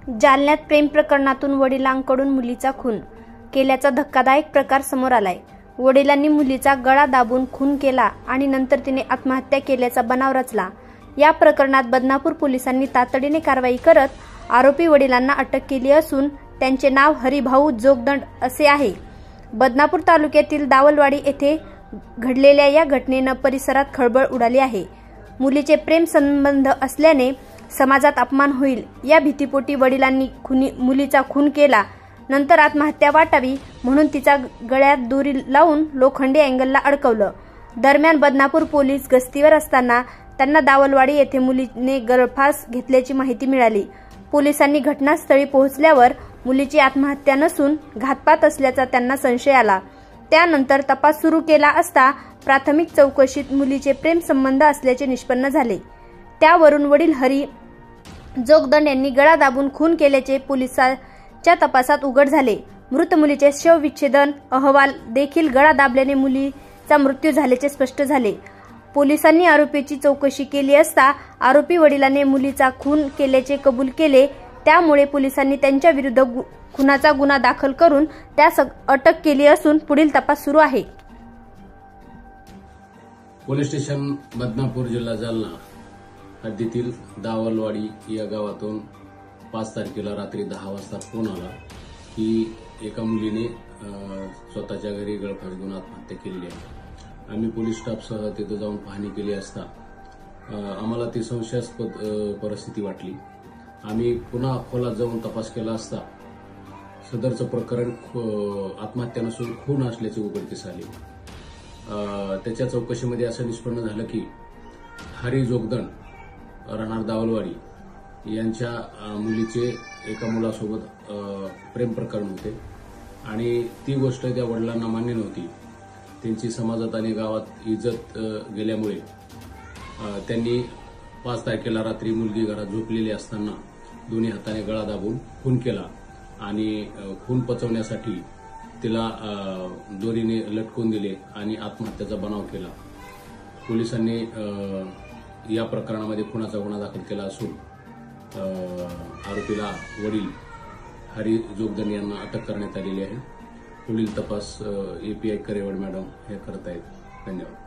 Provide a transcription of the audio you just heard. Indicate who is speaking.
Speaker 1: जालन्यात प्रेम प्रकरणातून वडिलांकडून मुलीचा खून केल्याचा धक्कादायक प्रकार समोर आलाय। वडिलांनी मुलीचा गळा दाबून खून केला आणि नंतर तिने आत्महत्या केल्याचा बनाव रचला। या प्रकरणात बदनापूर पोलिसांनी तातडीने कारवाई करत आरोपी वडिलांना अटक केली असून त्यांचे नाव हरिभाऊ जोगदंड असे आहे। बदनापूर तालुक्यातील दावलवाडी येथे घडलेल्या या घटनेने परिसरात खळबळ उडाली आहे। मुलीचे प्रेम संबंध असल्याने समाजात अपमान होईल या भीतीपोटी वडिलांनी मुलीचा खून केला। नंतर आत्महत्या वाटावी म्हणून तिचा गळ्यात दोरी लावून लोखंडी अँगलला अडकवलं। दरम्यान बदनापूर पोलीस गस्तीवर असताना त्यांना दावलवाडी येथे मुलीने गळफास घेतल्याची माहिती मिळाली। पोलिसांनी घटनास्थळी पोहोचल्यावर मुलीची आत्महत्या नसून घातपात असल्याचा त्यांना संशय आला। त्यानंतर तपास सुरू केला असता प्राथमिक चौकशीत मुलीचे प्रेम संबंध असल्याचे निष्पन्न झाले। त्यावरून वडील हरी जोगदंड यांनी गळा दाबून खून केल्याचे पोलिसांच्या तपासात उघड झाले। मृत मुलीचे शवविच्छेदन अहवाल देखील गळा दाबल्याने मुलीचा मृत्यू झाल्याचे स्पष्ट झाले। पोलिसांनी आरोपीची चौकशी केली असता आरोपी वडिलांनी मुलीचा खून केल्याचे कबूल केले। त्यामुळे पोलिसांनी त्यांच्या विरुद्ध खुनाचा गुन्हा दाखल करून त्यास अटक केली असून पुढील तपास सुरू आहे।
Speaker 2: पोलीस स्टेशन बदनापूर जिल्हा जालना हद्दीतील दावलवाडी या गावातून 5 तारखेला रात्री 10 वाजता फोन आला की एका मुलीने स्वतःच्या घरी गळफास घेऊन आत्महत्या केली आहे। आम्ही पोलीस स्टाफसह तिथे जाऊन पाहणी केली असता आम्हाला ती संशयास्पद परिस्थिती वाटली। आम्ही पुन्हा खोलात जाऊन तपास केला असता सदरचं प्रकरण आत्महत्या नसून खून असल्याचे उघडकीस आले। त्याच्या चौकशीमध्ये असं निष्पन्न झालं की हरी जोगदंड राहणार दावलवाडी यांच्या मुलीचे एका मुलासोबत प्रेम प्रकरण होते आणि ती गोष्ट त्या वडिलांना मान्य नव्हती। त्यांची समाजात आणि गावात इज्जत गेल्यामुळे त्यांनी 5 तारखेला रात्री मुलगी घरात झोपलेली असताना दोन्ही हाताने गळा दाबून खून केला आणि खून पचवण्यासाठी तिला दोरीने लटकून दिले आणि आत्महत्येचा बनाव केला। पोलिसांनी या प्रकरणामध्ये खुनाचा गुन्हा दाखल केला असून आरोपीला वडील हरी जोगदंड यांना अटक करण्यात आलेली आहे। पुढील तपास API करेवाड मॅडम हे करत आहेत। धन्यवाद।